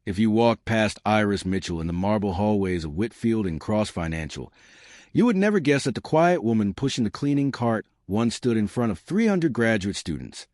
If you walked past Iris Mitchell in the marble hallways of Whitfield and Cross Financial, you would never guess that the quiet woman pushing the cleaning cart once stood in front of 300 graduate students,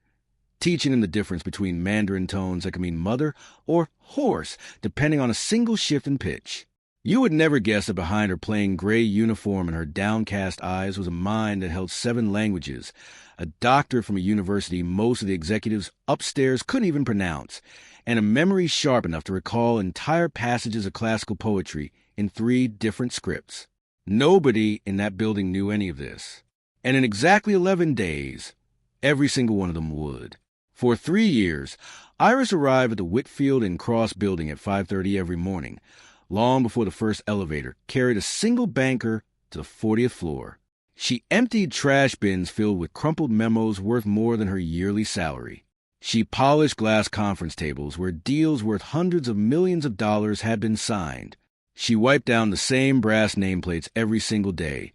teaching them the difference between Mandarin tones that can mean mother or horse, depending on a single shift in pitch. You would never guess that behind her plain gray uniform and her downcast eyes was a mind that held 7 languages, a doctorate from a university most of the executives upstairs couldn't even pronounce, and a memory sharp enough to recall entire passages of classical poetry in 3 different scripts. Nobody in that building knew any of this. And in exactly 11 days, every single one of them would. For 3 years, Iris arrived at the Whitfield and Cross building at 5:30 every morning, long before the first elevator carried a single banker to the 40th floor. She emptied trash bins filled with crumpled memos worth more than her yearly salary. She polished glass conference tables where deals worth hundreds of millions of dollars had been signed. She wiped down the same brass nameplates every single day,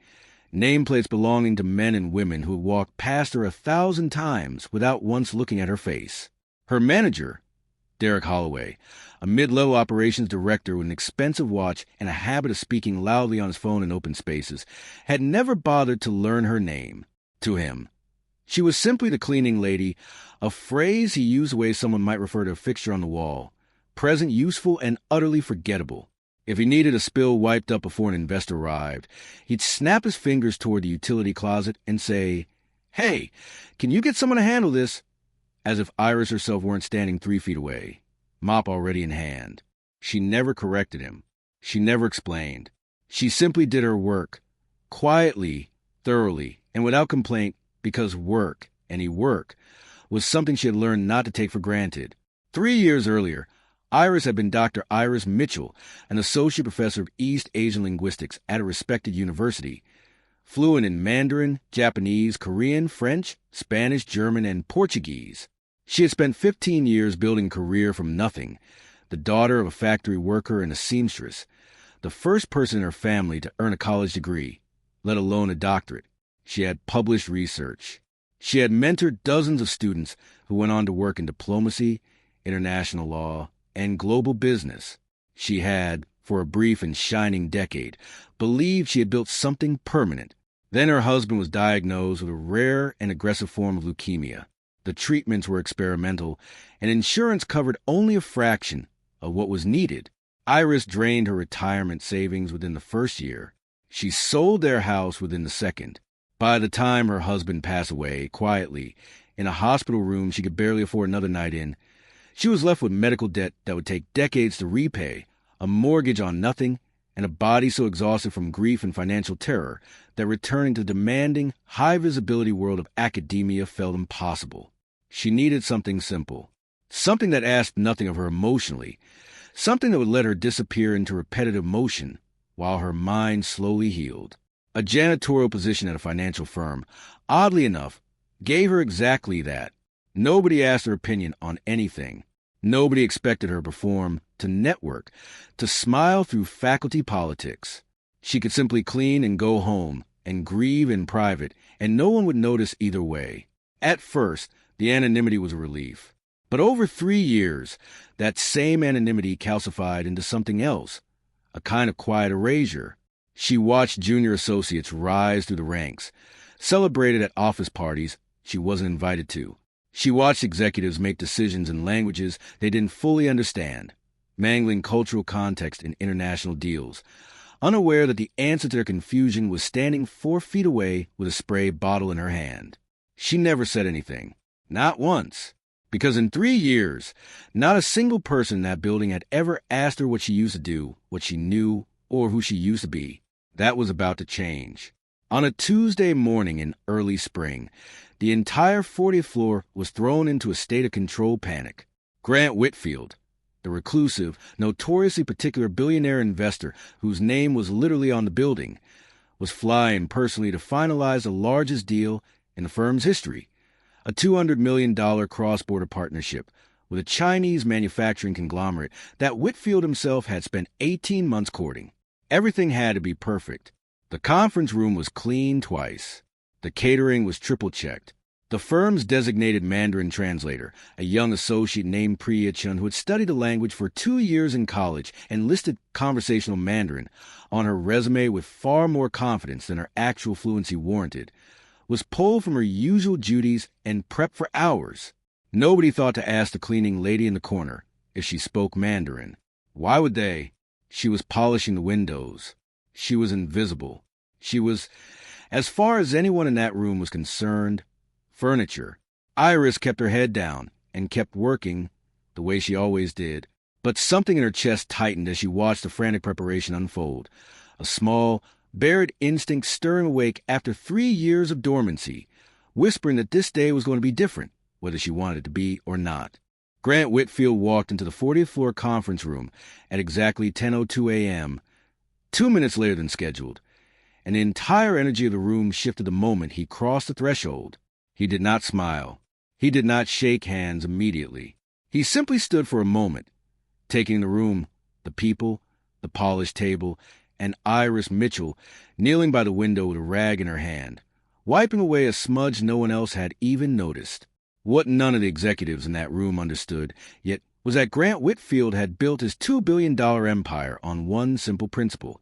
nameplates belonging to men and women who had walked past her 1,000 times without once looking at her face. Her manager, Derek Holloway, a mid-level operations director with an expensive watch and a habit of speaking loudly on his phone in open spaces, had never bothered to learn her name. To him, she was simply the cleaning lady, a phrase he used the way someone might refer to a fixture on the wall, present, useful, and utterly forgettable. If he needed a spill wiped up before an investor arrived, he'd snap his fingers toward the utility closet and say, "Hey, can you get someone to handle this?" As if Iris herself weren't standing 3 feet away, mop already in hand. She never corrected him. She never explained. She simply did her work, quietly, thoroughly, and without complaint, because work, any work, was something she had learned not to take for granted. 3 years earlier, Iris had been Dr. Iris Mitchell, an associate professor of East Asian linguistics at a respected university, fluent in Mandarin, Japanese, Korean, French, Spanish, German, and Portuguese. She had spent 15 years building a career from nothing, the daughter of a factory worker and a seamstress, the first person in her family to earn a college degree, let alone a doctorate. She had published research. She had mentored dozens of students who went on to work in diplomacy, international law, and global business. She had, for a brief and shining decade, believed she had built something permanent. Then her husband was diagnosed with a rare and aggressive form of leukemia. The treatments were experimental, and insurance covered only a fraction of what was needed. Iris drained her retirement savings within the first year. She sold their house within the second. By the time her husband passed away, quietly, in a hospital room she could barely afford another night in, she was left with medical debt that would take decades to repay, a mortgage on nothing, and a body so exhausted from grief and financial terror that returning to the demanding, high-visibility world of academia felt impossible. She needed something simple, something that asked nothing of her emotionally, something that would let her disappear into repetitive motion while her mind slowly healed. A janitorial position at a financial firm, oddly enough, gave her exactly that. Nobody asked her opinion on anything. Nobody expected her to perform, to network, to smile through faculty politics. She could simply clean and go home and grieve in private, and no one would notice either way. At first, the anonymity was a relief. But over 3 years, that same anonymity calcified into something else, a kind of quiet erasure. She watched junior associates rise through the ranks, celebrated at office parties she wasn't invited to. She watched executives make decisions in languages they didn't fully understand, mangling cultural context in international deals, unaware that the answer to their confusion was standing 4 feet away with a spray bottle in her hand. She never said anything. Not once. Because in 3 years, not a single person in that building had ever asked her what she used to do, what she knew, or who she used to be. That was about to change. On a Tuesday morning in early spring, the entire 40th floor was thrown into a state of controlled panic. Grant Whitfield, the reclusive, notoriously particular billionaire investor whose name was literally on the building, was flying personally to finalize the largest deal in the firm's history, a $200 million cross-border partnership with a Chinese manufacturing conglomerate that Whitfield himself had spent 18 months courting. Everything had to be perfect. The conference room was cleaned twice. The catering was triple-checked. The firm's designated Mandarin translator, a young associate named Priya Chun who had studied the language for 2 years in college and listed conversational Mandarin on her resume with far more confidence than her actual fluency warranted, was pulled from her usual duties and prepped for hours. Nobody thought to ask the cleaning lady in the corner if she spoke Mandarin. Why would they? She was polishing the windows. She was invisible. She was, as far as anyone in that room was concerned, furniture. Iris kept her head down and kept working the way she always did. But something in her chest tightened as she watched the frantic preparation unfold. A small, buried instinct stirring awake after 3 years of dormancy, whispering that this day was going to be different, whether she wanted it to be or not. Grant Whitfield walked into the 40th floor conference room at exactly 10:02 a.m., 2 minutes later than scheduled, and the entire energy of the room shifted the moment he crossed the threshold. He did not smile. He did not shake hands immediately. He simply stood for a moment, taking the room, the people, the polished table, and Iris Mitchell kneeling by the window with a rag in her hand, wiping away a smudge no one else had even noticed. What none of the executives in that room understood, yet, was that Grant Whitfield had built his $2 billion empire on one simple principle.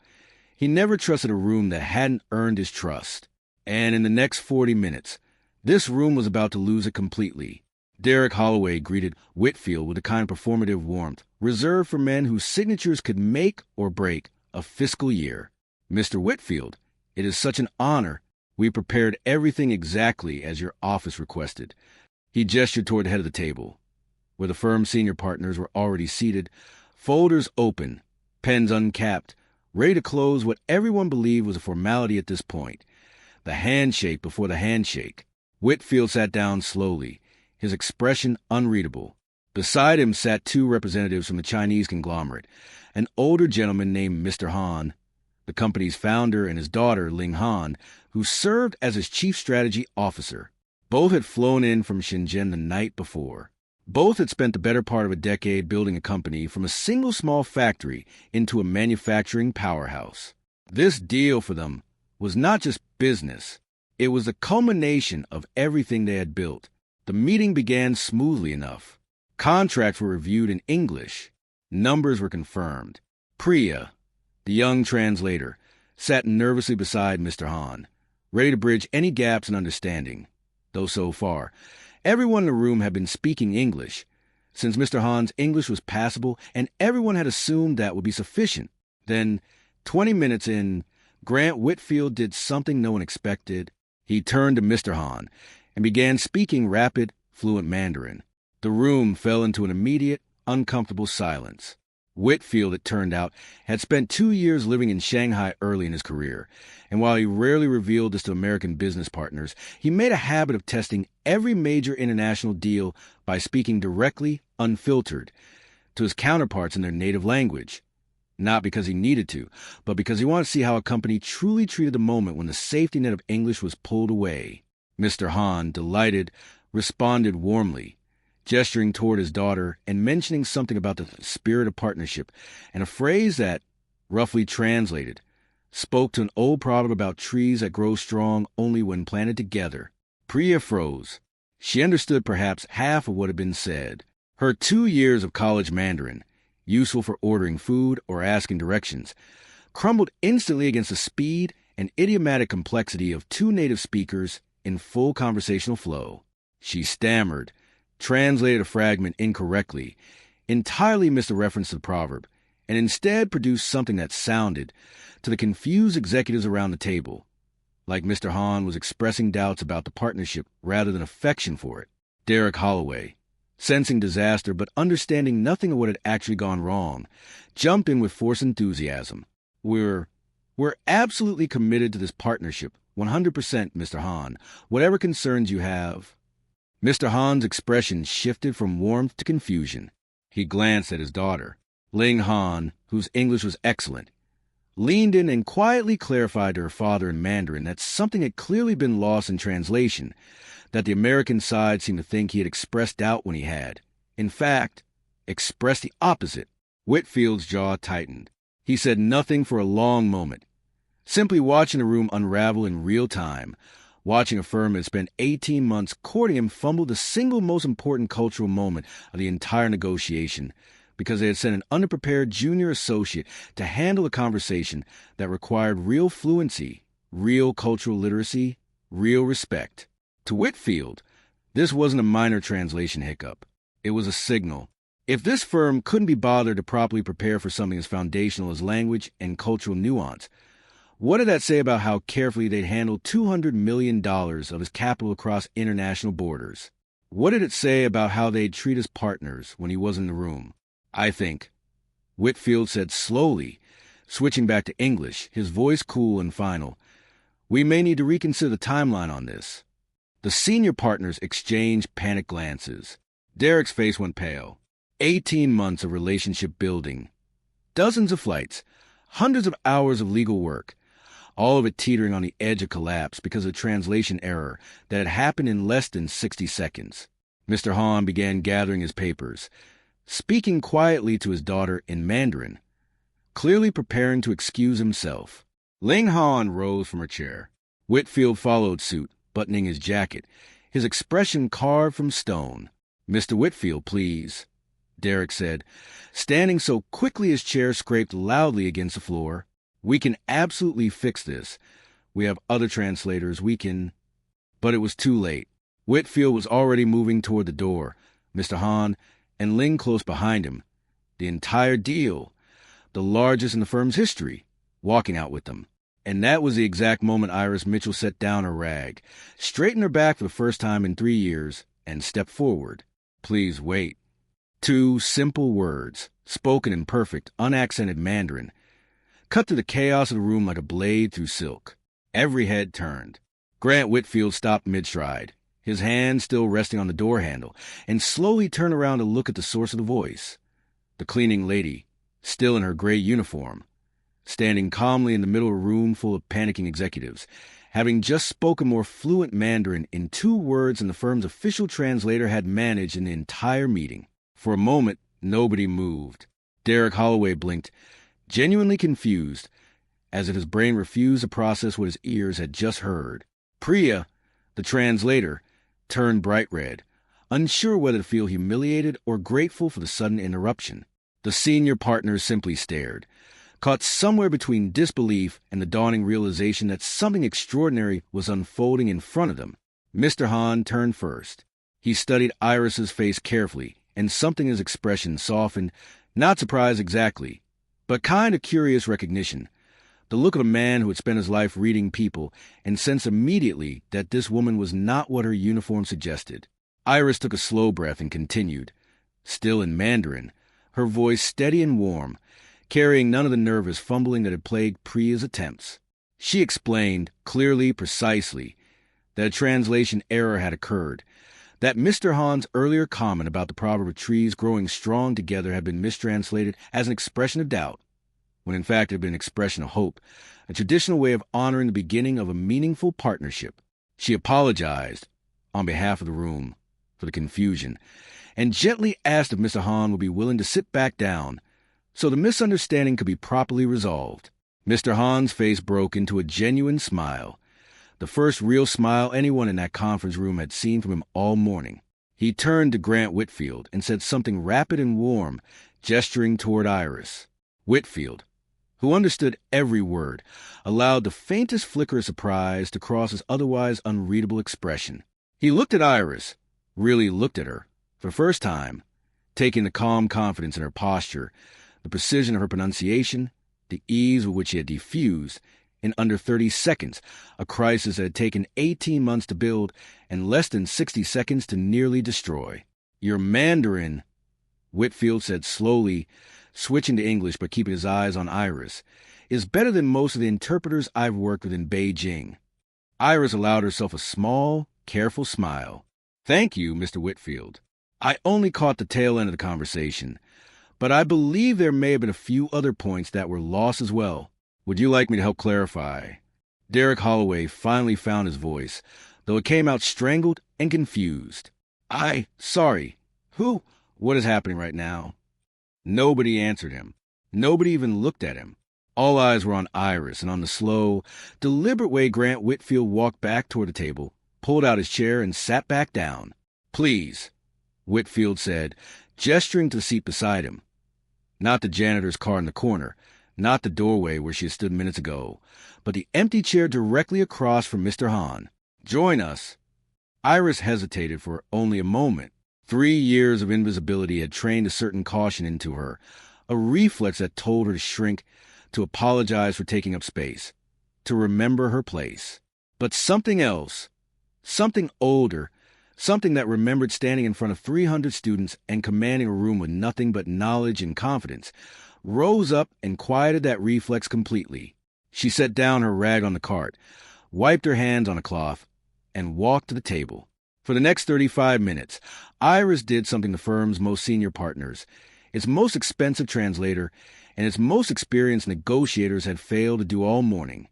He never trusted a room that hadn't earned his trust. And in the next 40 minutes, this room was about to lose it completely. Derek Holloway greeted Whitfield with a kind of performative warmth, reserved for men whose signatures could make or break a fiscal year. Mr. Whitfield, it is such an honor. We prepared everything exactly as your office requested. He gestured toward the head of the table, where the firm's senior partners were already seated, folders open, pens uncapped, ready to close what everyone believed was a formality at this point. The handshake before the handshake. Whitfield sat down slowly, his expression unreadable. Beside him sat 2 representatives from the Chinese conglomerate, an older gentleman named Mr. Han, the company's founder, and his daughter, Ling Han, who served as his chief strategy officer. Both had flown in from Shenzhen the night before. Both had spent the better part of a decade building a company from a single small factory into a manufacturing powerhouse. This deal for them was not just business. It was the culmination of everything they had built. The meeting began smoothly enough. Contracts were reviewed in English. Numbers were confirmed. Priya, the young translator, sat nervously beside Mr. Han, ready to bridge any gaps in understanding. Though so far, everyone in the room had been speaking English, since Mr. Han's English was passable and everyone had assumed that would be sufficient. Then, 20 minutes in, Grant Whitfield did something no one expected. He turned to Mr. Han and began speaking rapid, fluent Mandarin. The room fell into an immediate, uncomfortable silence. Whitfield, it turned out, had spent 2 years living in Shanghai early in his career, and while he rarely revealed this to American business partners, he made a habit of testing every major international deal by speaking directly, unfiltered, to his counterparts in their native language. Not because he needed to, but because he wanted to see how a company truly treated the moment when the safety net of English was pulled away. Mr. Han, delighted, responded warmly, gesturing toward his daughter and mentioning something about the spirit of partnership, and a phrase that, roughly translated, spoke to an old proverb about trees that grow strong only when planted together. Priya froze. She understood perhaps half of what had been said. Her 2 years of college Mandarin, useful for ordering food or asking directions, crumbled instantly against the speed and idiomatic complexity of 2 native speakers in full conversational flow. She stammered, translated a fragment incorrectly, entirely missed the reference to the proverb, and instead produced something that sounded, to the confused executives around the table, like Mr. Han was expressing doubts about the partnership rather than affection for it. Derek Holloway, sensing disaster but understanding nothing of what had actually gone wrong, jumped in with forced enthusiasm. We're absolutely committed to this partnership, 100%, Mr. Han. Whatever concerns you have. Mr. Han's expression shifted from warmth to confusion. He glanced at his daughter. Ling Han, whose English was excellent, leaned in and quietly clarified to her father in Mandarin that something had clearly been lost in translation, that the American side seemed to think he had expressed doubt when he had, in fact, expressed the opposite. Whitfield's jaw tightened. He said nothing for a long moment, simply watching the room unravel in real time, watching a firm that had spent 18 months courting him fumble the single most important cultural moment of the entire negotiation because they had sent an underprepared junior associate to handle a conversation that required real fluency, real cultural literacy, real respect. To Whitfield, this wasn't a minor translation hiccup. It was a signal. If this firm couldn't be bothered to properly prepare for something as foundational as language and cultural nuance, what did that say about how carefully they'd handled $200 million of his capital across international borders? What did it say about how they'd treat his partners when he wasn't in the room? I think, Whitfield said slowly, switching back to English, his voice cool and final, we may need to reconsider the timeline on this. The senior partners exchanged panicked glances. Derek's face went pale. 18 months of relationship building. Dozens of flights. Hundreds of hours of legal work. All of it teetering on the edge of collapse because of a translation error that had happened in less than 60 seconds. Mr. Han began gathering his papers, speaking quietly to his daughter in Mandarin, clearly preparing to excuse himself. Ling Han rose from her chair. Whitfield followed suit, buttoning his jacket, his expression carved from stone. Mr. Whitfield, please, Derek said, standing so quickly his chair scraped loudly against the floor. We can absolutely fix this. We have other translators. We can... But it was too late. Whitfield was already moving toward the door, Mr. Han and Ling close behind him. The entire deal, the largest in the firm's history, walking out with them. And that was the exact moment Iris Mitchell set down her rag, straightened her back for the first time in 3 years, and stepped forward. Please wait. 2 simple words, spoken in perfect, unaccented Mandarin, cut through the chaos of the room like a blade through silk. Every head turned. Grant Whitfield stopped mid-stride, his hand still resting on the door handle, and slowly turned around to look at the source of the voice. The cleaning lady, still in her gray uniform, standing calmly in the middle of a room full of panicking executives, having just spoken more fluent Mandarin in 2 words than the firm's official translator had managed in the entire meeting. For a moment, nobody moved. Derek Holloway blinked, genuinely confused, as if his brain refused to process what his ears had just heard. Priya, the translator, turned bright red, unsure whether to feel humiliated or grateful for the sudden interruption. The senior partners simply stared, caught somewhere between disbelief and the dawning realization that something extraordinary was unfolding in front of them. Mr. Han turned first. He studied Iris's face carefully, and something in his expression softened, not surprise exactly, but kind of curious recognition. The look of a man who had spent his life reading people and sensed immediately that this woman was not what her uniform suggested. Iris took a slow breath and continued, still in Mandarin, her voice steady and warm, carrying none of the nervous fumbling that had plagued Priya's attempts. She explained, clearly, precisely, that a translation error had occurred, that Mr. Han's earlier comment about the proverb of trees growing strong together had been mistranslated as an expression of doubt, when in fact it had been an expression of hope, a traditional way of honoring the beginning of a meaningful partnership. She apologized, on behalf of the room, for the confusion, and gently asked if Mr. Han would be willing to sit back down so the misunderstanding could be properly resolved. Mr. Han's face broke into a genuine smile, the first real smile anyone in that conference room had seen from him all morning. He turned to Grant Whitfield and said something rapid and warm, gesturing toward Iris. Whitfield, who understood every word, allowed the faintest flicker of surprise to cross his otherwise unreadable expression. He looked at Iris, really looked at her, for the first time, taking the calm confidence in her posture, the precision of her pronunciation, the ease with which she had diffused, in under 30 seconds, a crisis that had taken 18 months to build and less than 60 seconds to nearly destroy. Your Mandarin, Whitfield said slowly, switching to English but keeping his eyes on Iris, is better than most of the interpreters I've worked with in Beijing. Iris allowed herself a small, careful smile. Thank you, Mr. Whitfield. I only caught the tail end of the conversation, but I believe there may have been a few other points that were lost as well. Would you like me to help clarify? Derek Holloway finally found his voice, though it came out strangled and confused. Sorry. Who? What is happening right now? Nobody answered him. Nobody even looked at him. All eyes were on Iris and on the slow, deliberate way Grant Whitfield walked back toward the table, pulled out his chair, and sat back down. "Please," Whitfield said, gesturing to the seat beside him. Not the janitor's car in the corner, not the doorway where she had stood minutes ago, but the empty chair directly across from Mr. Hahn. "Join us." Iris hesitated for only a moment. 3 years of invisibility had trained a certain caution into her, a reflex that told her to shrink, to apologize for taking up space, to remember her place. But something else, something older, something that remembered standing in front of 300 students and commanding a room with nothing but knowledge and confidence, rose up and quieted that reflex completely. She set down her rag on the cart, wiped her hands on a cloth, and walked to the table. For the next 35 minutes, Iris did something the firm's most senior partners, its most expensive translator, and its most experienced negotiators had failed to do all morning.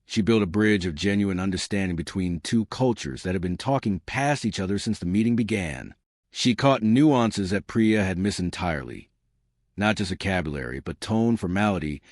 She built a bridge of genuine understanding between two cultures that had been talking past each other since the meeting began. She caught nuances that Priya had missed entirely. Not just vocabulary, but tone, formality,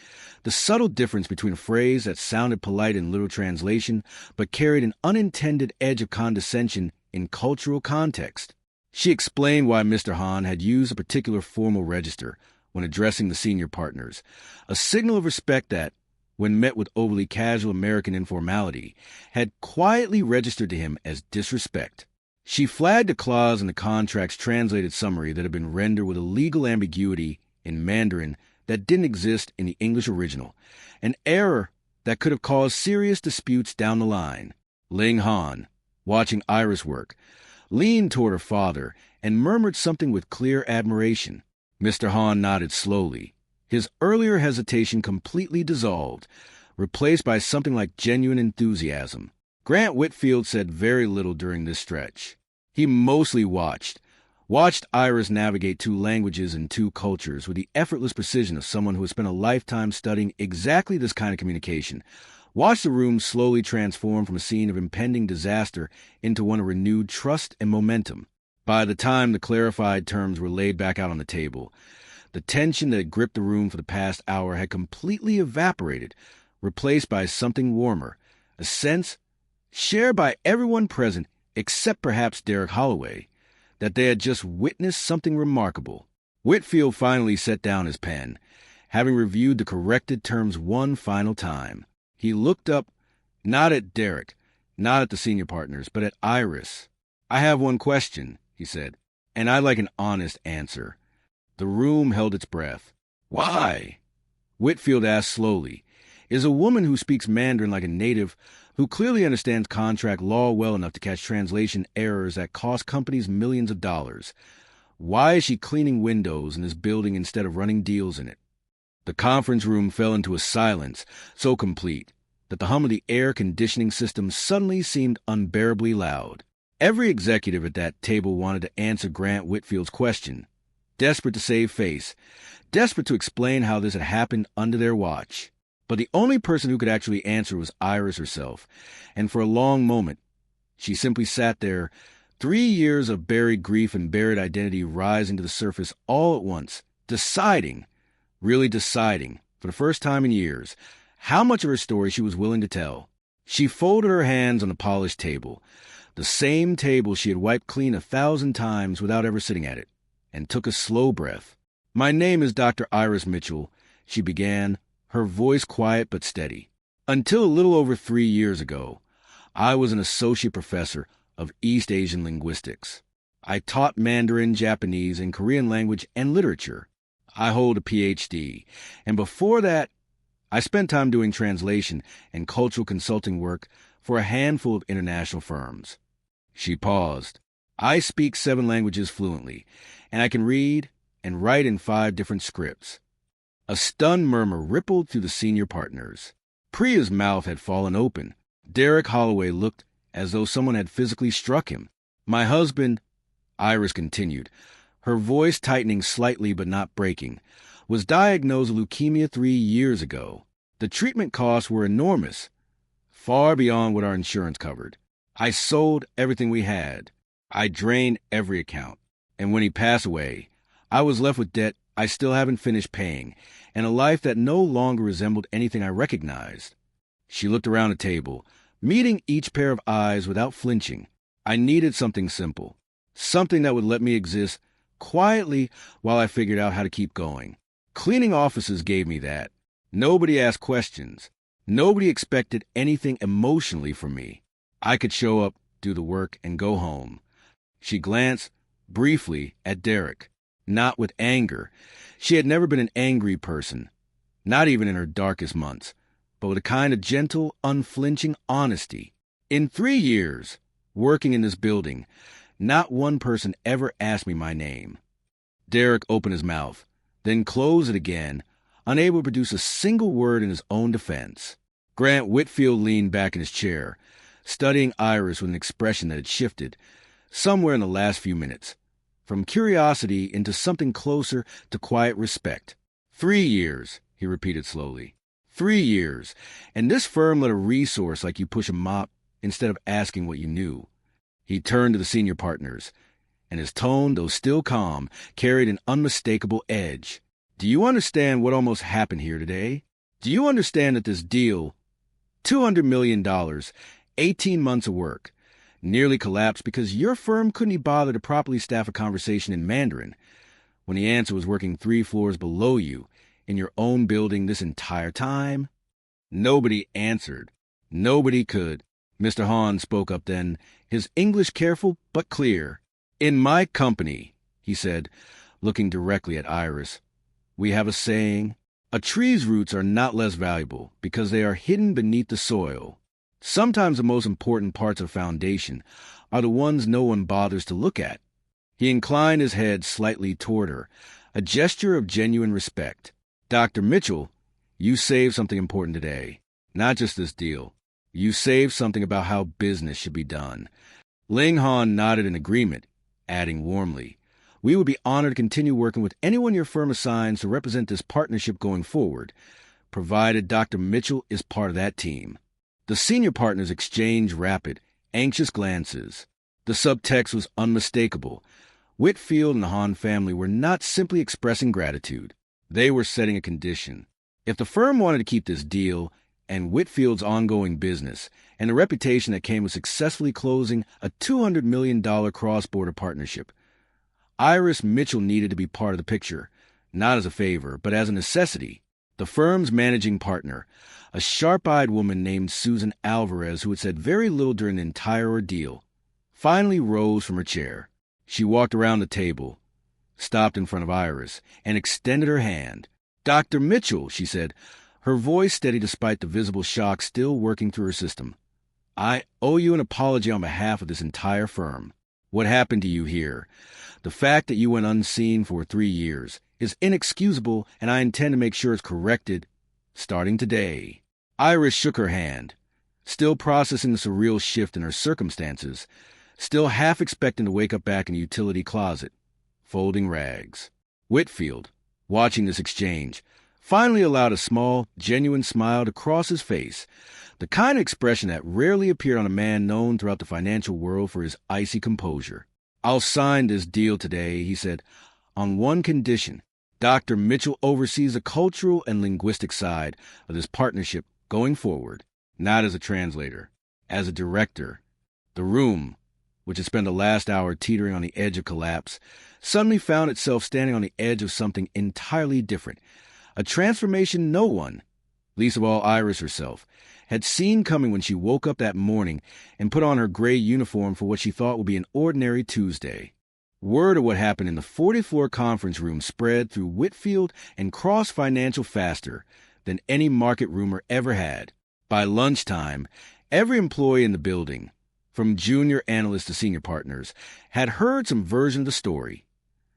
the subtle difference between a phrase that sounded polite in literal translation but carried an unintended edge of condescension in cultural context. She explained why Mr. Hahn had used a particular formal register when addressing the senior partners, a signal of respect that, when met with overly casual American informality, had quietly registered to him as disrespect. She flagged a clause in the contract's translated summary that had been rendered with a legal ambiguity in Mandarin that didn't exist in the English original, an error that could have caused serious disputes down the line. Ling Han, watching Iris work, leaned toward her father and murmured something with clear admiration. Mr. Hahn nodded slowly, his earlier hesitation completely dissolved, replaced by something like genuine enthusiasm. Grant Whitfield said very little during this stretch. He mostly watched Iris navigate 2 languages and 2 cultures with the effortless precision of someone who has spent a lifetime studying exactly this kind of communication. Watched the room slowly transform from a scene of impending disaster into one of renewed trust and momentum. By the time the clarified terms were laid back out on the table, the tension that had gripped the room for the past hour had completely evaporated, replaced by something warmer, a sense, shared by everyone present except perhaps Derek Holloway, that they had just witnessed something remarkable. Whitfield finally set down his pen, having reviewed the corrected terms one final time. He looked up, not at Derek, not at the senior partners, but at Iris. "I have one question," he said, "and I'd like an honest answer." The room held its breath. "Why?" Whitfield asked slowly. "Is a woman who speaks Mandarin like a native, who clearly understands contract law well enough to catch translation errors that cost companies millions of dollars, why is she cleaning windows in this building instead of running deals in it?" The conference room fell into a silence so complete that the hum of the air conditioning system suddenly seemed unbearably loud. Every executive at that table wanted to answer Grant Whitfield's question, desperate to save face, desperate to explain how this had happened under their watch. But the only person who could actually answer was Iris herself, and for a long moment, she simply sat there, 3 years of buried grief and buried identity rising to the surface all at once, deciding, really deciding, for the first time in years, how much of her story she was willing to tell. She folded her hands on the polished table, the same table she had wiped clean 1,000 times without ever sitting at it, and took a slow breath. "My name is Dr. Iris Mitchell," she began, her voice quiet but steady. "Until a little over 3 years ago, I was an associate professor of East Asian linguistics. I taught Mandarin, Japanese, and Korean language and literature. I hold a PhD, and before that, I spent time doing translation and cultural consulting work for a handful of international firms." She paused. "I speak 7 languages fluently, and I can read and write in 5 different scripts." A stunned murmur rippled through the senior partners. Priya's mouth had fallen open. Derek Holloway looked as though someone had physically struck him. "My husband," Iris continued, her voice tightening slightly but not breaking, "was diagnosed with leukemia 3 years ago. The treatment costs were enormous, far beyond what our insurance covered. I sold everything we had. I drained every account. And when he passed away, I was left with debt I still haven't finished paying, and a life that no longer resembled anything I recognized. She looked around the table, meeting each pair of eyes without flinching. I needed something simple, something that would let me exist quietly while I figured out how to keep going. Cleaning offices gave me that. Nobody asked questions. Nobody expected anything emotionally from me. I could show up, do the work, and go home. She glanced briefly at Derek, not with anger. She had never been an angry person, not even in her darkest months, but with a kind of gentle, unflinching honesty. In 3 years, working in this building, not one person ever asked me my name. Derek opened his mouth, then closed it again, unable to produce a single word in his own defense. Grant Whitfield leaned back in his chair, studying Iris with an expression that had shifted somewhere in the last few minutes, from curiosity into something closer to quiet respect. 3 years, he repeated slowly. 3 years, and this firm let a resource like you push a mop instead of asking what you knew. He turned to the senior partners, and his tone, though still calm, carried an unmistakable edge. Do you understand what almost happened here today? Do you understand that this deal, $200 million, 18 months of work, nearly collapsed because your firm couldn't even bother to properly staff a conversation in Mandarin when the answer was working 3 floors below you in your own building this entire time? Nobody answered. Nobody could. Mr. Hahn spoke up then, his English careful but clear. In my company, he said, looking directly at Iris, we have a saying, a tree's roots are not less valuable because they are hidden beneath the soil. Sometimes the most important parts of a foundation are the ones no one bothers to look at. He inclined his head slightly toward her, a gesture of genuine respect. Dr. Mitchell, you saved something important today. Not just this deal. You saved something about how business should be done. Ling Han nodded in agreement, adding warmly, we would be honored to continue working with anyone your firm assigns to represent this partnership going forward, provided Dr. Mitchell is part of that team. The senior partners exchanged rapid, anxious glances. The subtext was unmistakable. Whitfield and the Hahn family were not simply expressing gratitude. They were setting a condition. If the firm wanted to keep this deal and Whitfield's ongoing business and the reputation that came with successfully closing a $200 million cross-border partnership, Iris Mitchell needed to be part of the picture, not as a favor, but as a necessity. The firm's managing partner, a sharp-eyed woman named Susan Alvarez, who had said very little during the entire ordeal, finally rose from her chair. She walked around the table, stopped in front of Iris, and extended her hand. Dr. Mitchell, she said, her voice steady despite the visible shock still working through her system. I owe you an apology on behalf of this entire firm. What happened to you here? The fact that you went unseen for 3 years is inexcusable, and I intend to make sure it's corrected starting today. Iris shook her hand, still processing the surreal shift in her circumstances, still half expecting to wake up back in a utility closet, folding rags. Whitfield, watching this exchange, finally allowed a small, genuine smile to cross his face, the kind of expression that rarely appeared on a man known throughout the financial world for his icy composure. I'll sign this deal today, he said, on one condition. Dr. Mitchell oversees the cultural and linguistic side of this partnership going forward, not as a translator, as a director. The room, which had spent the last hour teetering on the edge of collapse, suddenly found itself standing on the edge of something entirely different, a transformation no one, least of all Iris herself, had seen coming when she woke up that morning and put on her gray uniform for what she thought would be an ordinary Tuesday. Word of what happened in the 40th-floor conference room spread through Whitfield and Cross Financial faster than any market rumor ever had. By lunchtime, every employee in the building, from junior analysts to senior partners, had heard some version of the story.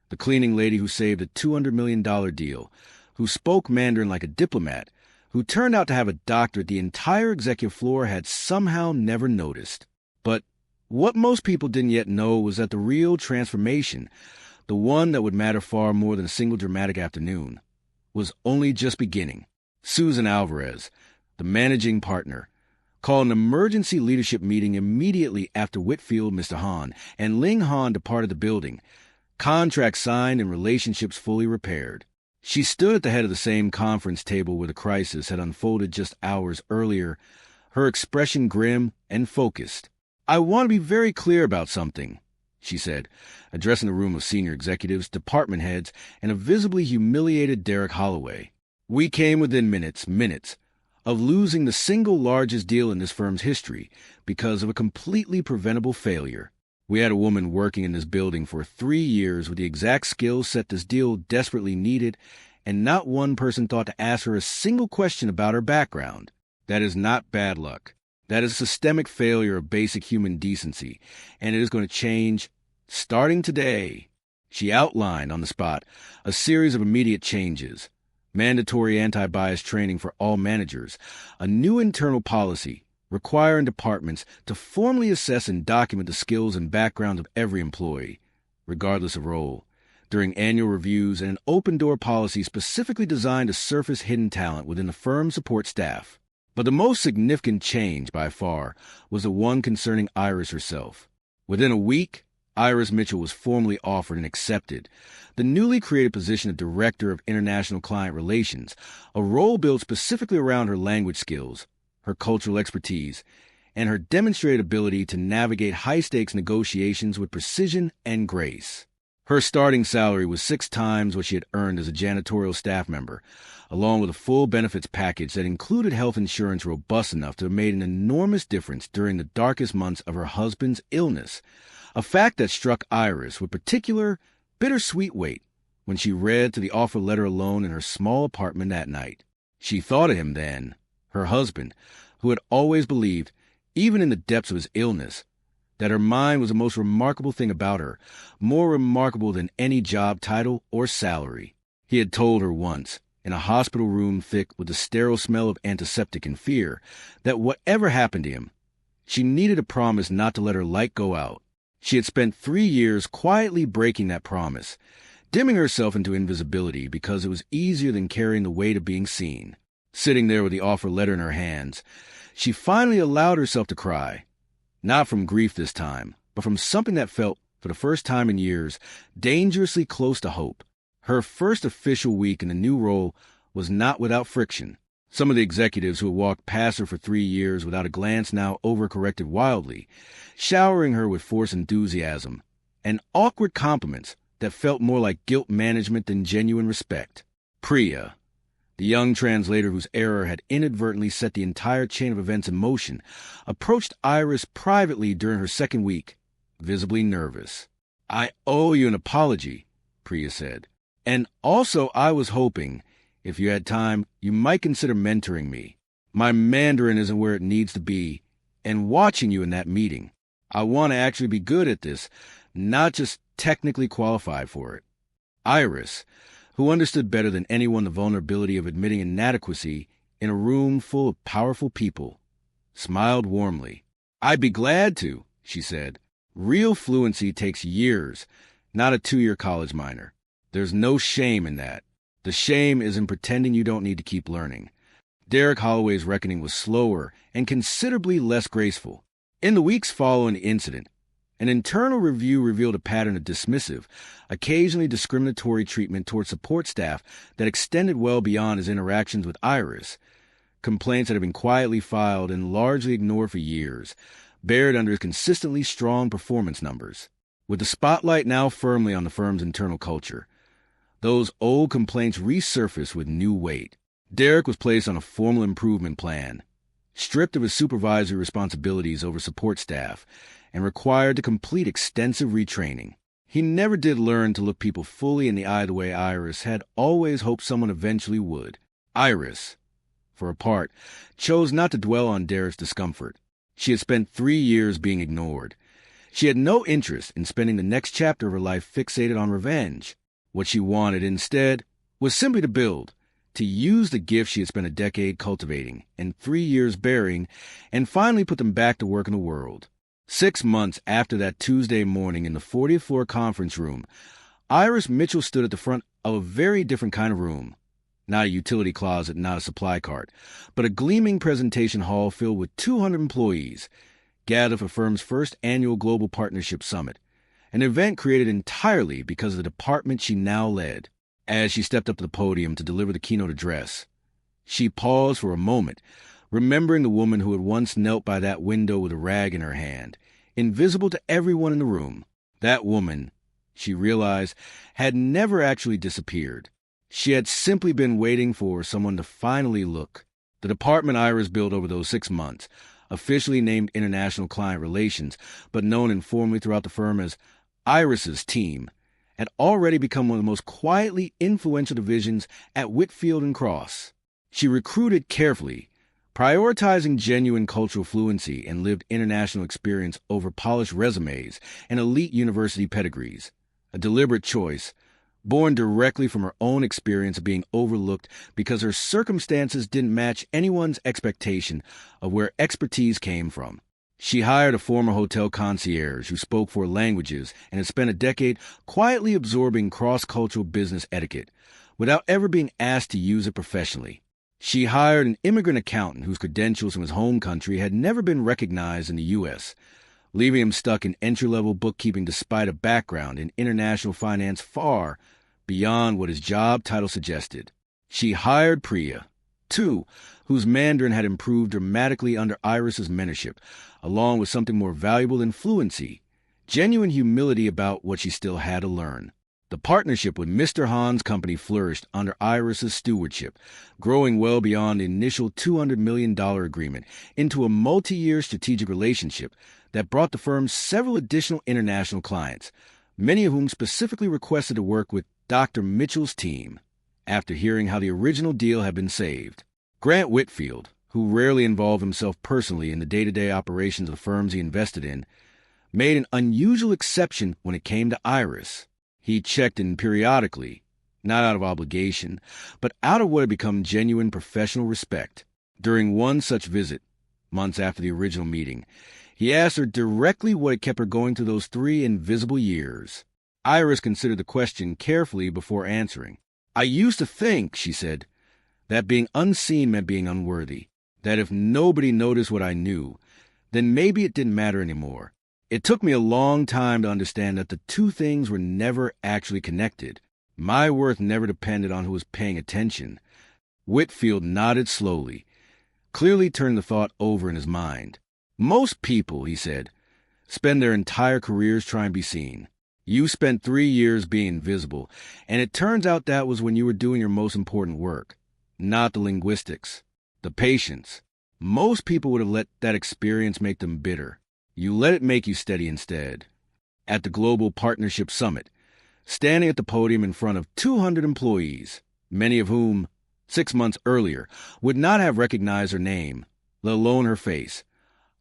The cleaning lady who saved a $200 million deal, who spoke Mandarin like a diplomat, who turned out to have a doctorate the entire executive floor had somehow never noticed. But what most people didn't yet know was that the real transformation, the one that would matter far more than a single dramatic afternoon, was only just beginning. Susan Alvarez, the managing partner, called an emergency leadership meeting immediately after Whitfield, Mr. Hahn, and Ling Han departed the building, contracts signed and relationships fully repaired. She stood at the head of the same conference table where the crisis had unfolded just hours earlier, her expression grim and focused. "I want to be very clear about something," she said, addressing a room of senior executives, department heads, and a visibly humiliated Derek Holloway. "We came within minutes, of losing the single largest deal in this firm's history because of a completely preventable failure. We had a woman working in this building for 3 years with the exact skill set this deal desperately needed, and not one person thought to ask her a single question about her background. That is not bad luck. That is a systemic failure of basic human decency, and it is going to change starting today." She outlined on the spot a series of immediate changes: mandatory anti-bias training for all managers, a new internal policy requiring departments to formally assess and document the skills and backgrounds of every employee, regardless of role, during annual reviews, and an open-door policy specifically designed to surface hidden talent within the firm's support staff. But the most significant change, by far, was the one concerning Iris herself. Within a week, Iris Mitchell was formally offered and accepted the newly created position of Director of International Client Relations, a role built specifically around her language skills, her cultural expertise, and her demonstrated ability to navigate high-stakes negotiations with precision and grace. Her starting salary was 6 times what she had earned as a janitorial staff member, along with a full benefits package that included health insurance robust enough to have made an enormous difference during the darkest months of her husband's illness, a fact that struck Iris with particular bittersweet weight when she read to the offer letter alone in her small apartment that night. She thought of him then, her husband, who had always believed, even in the depths of his illness, that her mind was the most remarkable thing about her, more remarkable than any job title or salary. He had told her once, in a hospital room thick with the sterile smell of antiseptic and fear, that whatever happened to him, she needed a promise not to let her light go out. She had spent 3 years quietly breaking that promise, dimming herself into invisibility because it was easier than carrying the weight of being seen. Sitting there with the offer letter in her hands, she finally allowed herself to cry. Not from grief this time, but from something that felt, for the first time in years, dangerously close to hope. Her first official week in the new role was not without friction. Some of the executives who had walked past her for 3 years without a glance now overcorrected wildly, showering her with forced enthusiasm and awkward compliments that felt more like guilt management than genuine respect. Priya, the young translator whose error had inadvertently set the entire chain of events in motion, approached Iris privately during her second week, visibly nervous. "I owe you an apology," Priya said. "And also I was hoping, if you had time, you might consider mentoring me. My Mandarin isn't where it needs to be, and watching you in that meeting, I want to actually be good at this, not just technically qualified for it." Iris, who understood better than anyone the vulnerability of admitting inadequacy in a room full of powerful people, smiled warmly. "I'd be glad to," she said. "Real fluency takes years, not a 2-year college minor. There's no shame in that. The shame is in pretending you don't need to keep learning." Derek Holloway's reckoning was slower and considerably less graceful. In the weeks following the incident, an internal review revealed a pattern of dismissive, occasionally discriminatory treatment toward support staff that extended well beyond his interactions with Iris. Complaints that had been quietly filed and largely ignored for years, buried under his consistently strong performance numbers. With the spotlight now firmly on the firm's internal culture, those old complaints resurfaced with new weight. Derek was placed on a formal improvement plan, stripped of his supervisory responsibilities over support staff, and required to complete extensive retraining. He never did learn to look people fully in the eye the way Iris had always hoped someone eventually would. Iris, for her part, chose not to dwell on Derek's discomfort. She had spent 3 years being ignored. She had no interest in spending the next chapter of her life fixated on revenge. What she wanted instead was simply to build, to use the gifts she had spent a decade cultivating and 3 years burying, and finally put them back to work in the world. 6 months after that Tuesday morning in the 40th floor conference room, Iris Mitchell stood at the front of a very different kind of room. Not a utility closet, not a supply cart, but a gleaming presentation hall filled with 200 employees, gathered for the firm's first annual Global Partnership Summit, an event created entirely because of the department she now led. As she stepped up to the podium to deliver the keynote address, she paused for a moment, remembering the woman who had once knelt by that window with a rag in her hand, invisible to everyone in the room. That woman, she realized, had never actually disappeared. She had simply been waiting for someone to finally look. The department Iris built over those 6 months, officially named International Client Relations, but known informally throughout the firm as Iris's team, had already become one of the most quietly influential divisions at Whitfield and Cross. She recruited carefully, prioritizing genuine cultural fluency and lived international experience over polished resumes and elite university pedigrees. A deliberate choice, born directly from her own experience of being overlooked because her circumstances didn't match anyone's expectation of where expertise came from. She hired a former hotel concierge who spoke 4 languages and had spent a decade quietly absorbing cross-cultural business etiquette without ever being asked to use it professionally. She hired an immigrant accountant whose credentials from his home country had never been recognized in the U.S., leaving him stuck in entry-level bookkeeping despite a background in international finance far beyond what his job title suggested. She hired Priya, too, whose Mandarin had improved dramatically under Iris's mentorship, along with something more valuable than fluency, genuine humility about what she still had to learn. The partnership with Mr. Han's company flourished under Iris's stewardship, growing well beyond the initial $200 million agreement into a multi-year strategic relationship that brought the firm several additional international clients, many of whom specifically requested to work with Dr. Mitchell's team after hearing how the original deal had been saved. Grant Whitfield, who rarely involved himself personally in the day-to-day operations of the firms he invested in, made an unusual exception when it came to Iris. He checked in periodically, not out of obligation, but out of what had become genuine professional respect. During one such visit, months after the original meeting, he asked her directly what had kept her going through those 3 invisible years. Iris considered the question carefully before answering. "I used to think," she said, "that being unseen meant being unworthy, that if nobody noticed what I knew, then maybe it didn't matter anymore. It took me a long time to understand that the 2 things were never actually connected. My worth never depended on who was paying attention." Whitfield nodded slowly, clearly turning the thought over in his mind. "Most people," he said, "spend their entire careers trying to be seen. You spent 3 years being invisible, and it turns out that was when you were doing your most important work. Not the linguistics, the patience. Most people would have let that experience make them bitter. You let it make you steady instead." At the Global Partnership Summit, standing at the podium in front of 200 employees, many of whom, 6 months earlier, would not have recognized her name, let alone her face,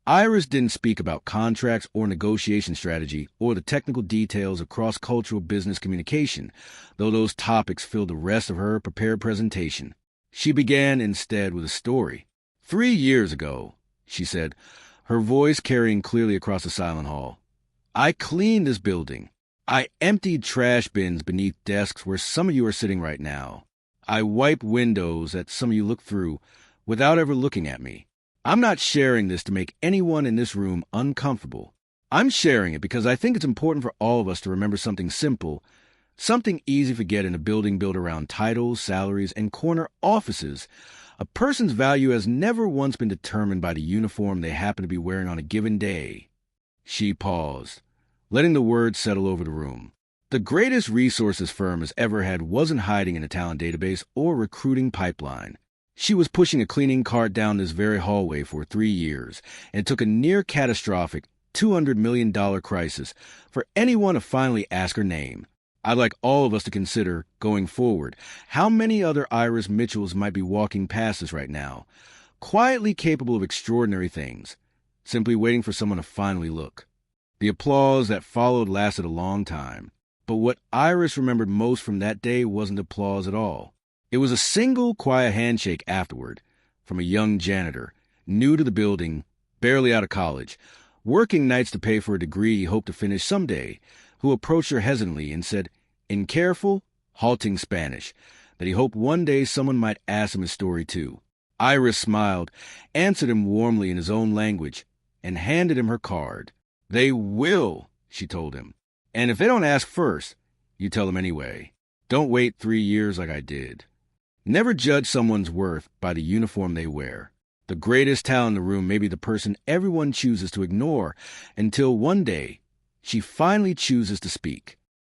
Iris didn't speak about contracts or negotiation strategy or the technical details of cross-cultural business communication, though those topics filled the rest of her prepared presentation. She began instead with a story. 3 years ago, she said, her voice carrying clearly across the silent hall, "I cleaned this building. I emptied trash bins beneath desks where some of you are sitting right now. I wiped windows that some of you look through without ever looking at me. I'm not sharing this to make anyone in this room uncomfortable. I'm sharing it because I think it's important for all of us to remember something simple, something easy to forget in a building built around titles, salaries, and corner offices. A person's value has never once been determined by the uniform they happen to be wearing on a given day." She paused, letting the words settle over the room. The greatest resource this firm has ever had wasn't hiding in a talent database or recruiting pipeline. She was pushing a cleaning cart down this very hallway for 3 years, and it took a near-catastrophic $200 million crisis for anyone to finally ask her name. I'd like all of us to consider, going forward, how many other Iris Mitchells might be walking past us right now, quietly capable of extraordinary things, simply waiting for someone to finally look. The applause that followed lasted a long time, but what Iris remembered most from that day wasn't applause at all. It was a single, quiet handshake afterward from a young janitor, new to the building, barely out of college, working nights to pay for a degree he hoped to finish someday, who approached her hesitantly and said, in careful, halting Spanish, that he hoped one day someone might ask him his story too. Iris smiled, answered him warmly in his own language, and handed him her card. "They will," she told him. "And if they don't ask first, you tell them anyway." Don't wait 3 years like I did. Never judge someone's worth by the uniform they wear. The greatest talent in the room may be the person everyone chooses to ignore until one day she finally chooses to speak.